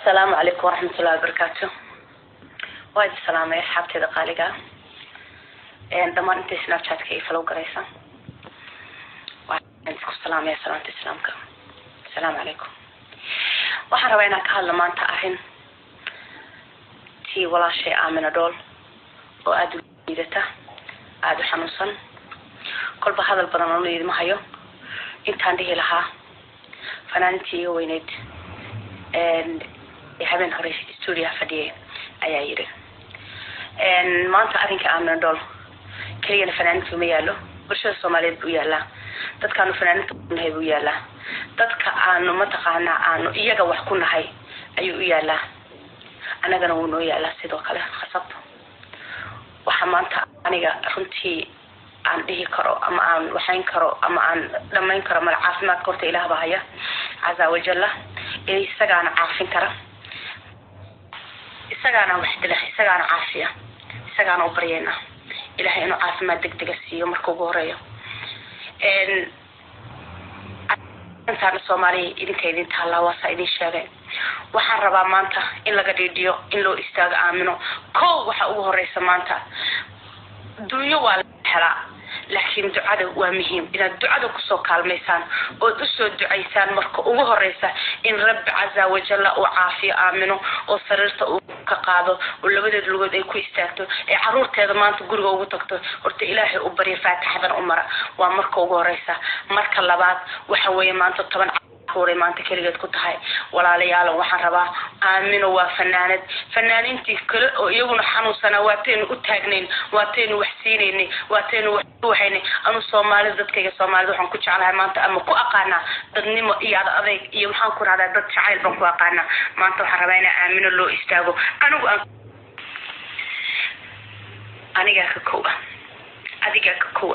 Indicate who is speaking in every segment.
Speaker 1: السلام عليكم ورحمة الله وبركاته. وايد السلام يا حبتي دقالقة. دمان انت سناب شات كيف لو قريسة. وانتكم السلام يا سلامة السلامك. السلام عليكم. waxaan rabaa inaan ka hadlo maanta arin tii walaashay Aamina Dhool oo aad u liidata aad u xanuunsan kolba hadal badan oo leedma hayo intaan dhihi lahaa fanaantii weyneed habeen hore studio fadhiyay ayaa yiri maanta arinka Aamina Dhool kaliya fanaantu ma yaalo bulshada Soomaaliyeed u yaala dadkaanu fanaantu nahay u yaala dadka aanu mataqaana aanu iyaga wax ku nahay ayuu u yaala anagana wuu noo yaala sidoo kale khasab waxa maanta aniga runtii aan dhihi karo ama aan waxayn karo ama aan dhamayn karo mal caafimaad korta Ilaah baa haya azza wa jalla isagaana caafin kara isagaana wax dila isagaana caafiya isagaana u baryayna Ilaahay inuu caafimaad degdeg siiyo markuu ugu horeeyo intaan Soomaaliya idinkeedin taala waxa idin sheegay waxaan rabaa maanta in laga dhiidiyo in loo istaago Aamino koow waxa ugu horeysa maanta duuyo waa la helaa laakiin ducada waa muhiim inaad ducada ku soo kaalmeysaan oo u soo duceysaan marka ugu horeysa in Rabbi azza wa jalla uu caafiyo Aamino oo sariirta uu ka qaado oo labadeed lugood ay ku istaagto ee caruurteeda maanta guriga ugu tagto horta Ilaahay u bariyo Faatixadan umara waa marka ugu horeysa marka labaad waxa weeye maanta 10 hore maanta kaligeed ku tahay walaalayaal waxaan rabaa Aamino waa fanaaniintii kale oo iyaguna xanuunsana waateen u taagnayn waateen wax siinayni waateen wax waxayni anu Soomaaliyeed dadkayga Soomaaliyeed waxaan ku jeclahay maanta ama ku aqaana dadnimo iyo adeeg iyo waxaan ku raadaa dad jacayl baan ku aqaana maanta waxaan rabaa in Aamino loo istaago aniga ka koow adiga ka koow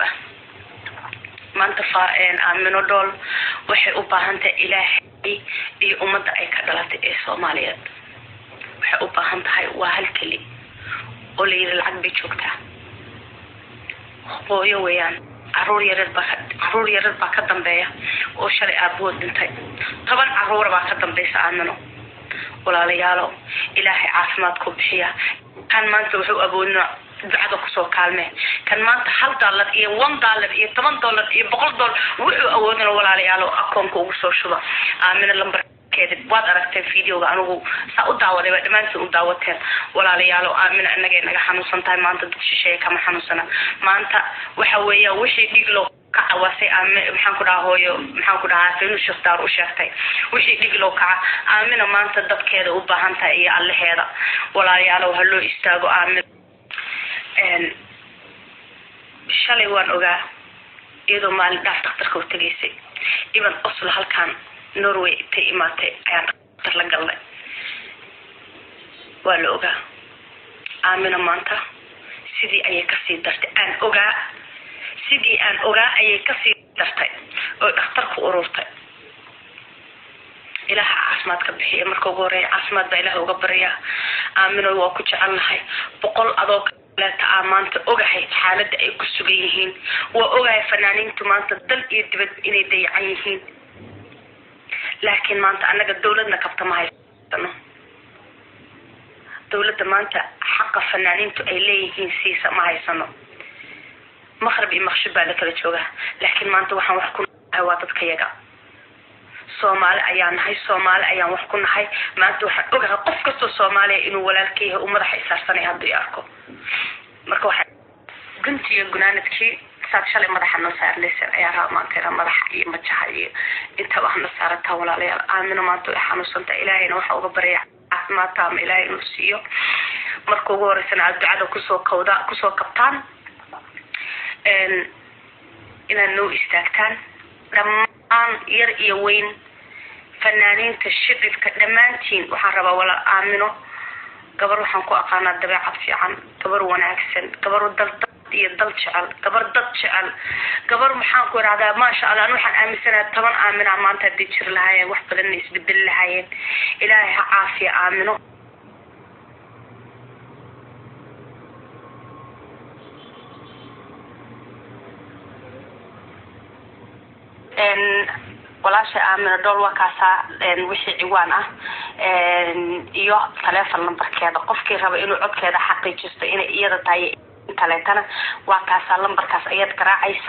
Speaker 1: maanta Aamino Dhool waxay u baahan tahay Ilaahay iyo ummadda ay ka dhalatay ee Soomaaliyeed waxay u baahan tahay waa hal kali oo leeyahay lacag bay joogtaa hooyo weeyaan caruur yarar baa ka dambeeya oo shalay aabood dhintay 10 caruur baa ka dambeeysa Aamino walaalayaal Ilaahay caafimaad ku bixiya kan maanta wuxuu awoodnaa ducada ku soo kaalmeen kan maanta $1 iyo $1 iyo $10 iyo $100 wuxuu awoodna walaalayaal akoonka ugu soo shuba Aamina lambarkeeda waad aragtay fiidiyoga anigu saa u daawaday dhamaantii u daawateen walaalayaal Aamina naga xanuunsan tahay maanta dugshisheey kama xanuunsana maanta waxa weeye wixii dhig loo kaca wasay maxaan ku dhahooyo maxaan ku dhahaa inuu shaqtaar u sheegtay wixii dhig loo kaca Aamina maanta dadkeeda u baahan tahay iyo allaheeda walaalayaal waxa loo istaago Aamina shalay waan ogaa iyadoo maalin dhakhtarka u tageysay iban Oslo halkan Norway intay imaatay ayaan dhakhtar la galnay waa la ogaa Aamina maanta sidii ayay ka sii dartay sidii aan ogaa ayay ka sii dartay oo dhakhtarku ururtay Ilaah caafimaad ka bixiyo marka ugu horeeya caafimaad baa Ilaah uga bariya Aamino waa ku jecelnahay 100 adoo la taamaanta ogahay xaaladda ay ku sugan yihiin waa ogahay fanaaniintu maanta dal iyo dibad inay dayacan yihiin laakiin maanta anaga dawladna kabta ma haysano dawladda maanta xaq fanaaniintu ay leeyihiin siisa ma haysano maqrib iyo maqshib baa la kala jooga laakiin maanta waxaan wax ku nahay waa dadka yaga Soomaali ayaan wax ku nahay maanta waxaan ogahay qof kasta Soomaaliya inuu walaalkiisa u madax isaarsanay haddii arko marka waxa guntiga gunaanadkii shalay madaxa noo saarnaysan ayaa rabaa maanta madaxa iyo majaha iyo inta waxna saarata walaalayaal Aamino maanta ay xanuunsanta Ilaahayna waxa uga baryaa caafimaad taam Ilaahay inuu siiyo marka ugu horeysana ducada ku soo kabtaan inaan noo istaagtaan dhammaan yar iyo weyn fanaaniinta shidilka dhamaantiin waxaan rabaa walaal Aamino gabar waxaan ku aqaanaa dabeecad fiican gabar wanaagsan gabar dal jecel gabar dad jecel gabar maxaan ku raacdaa ma sha Allah waxaan aaminsanahay 10 Aamina maanta hadii jir lahaayeen wax badan isbedel lahaayeen Ilaahay ha caafiyo Aamino walaasha aamina dhool waa kaasaa wixii ciwaan ah iyo telefoon lambarkeeda qofkii raba inuu codkeeda xaqiijisto inay iyada tahay taleetana waa kaasaa lambarkaas ayaad garaacaysa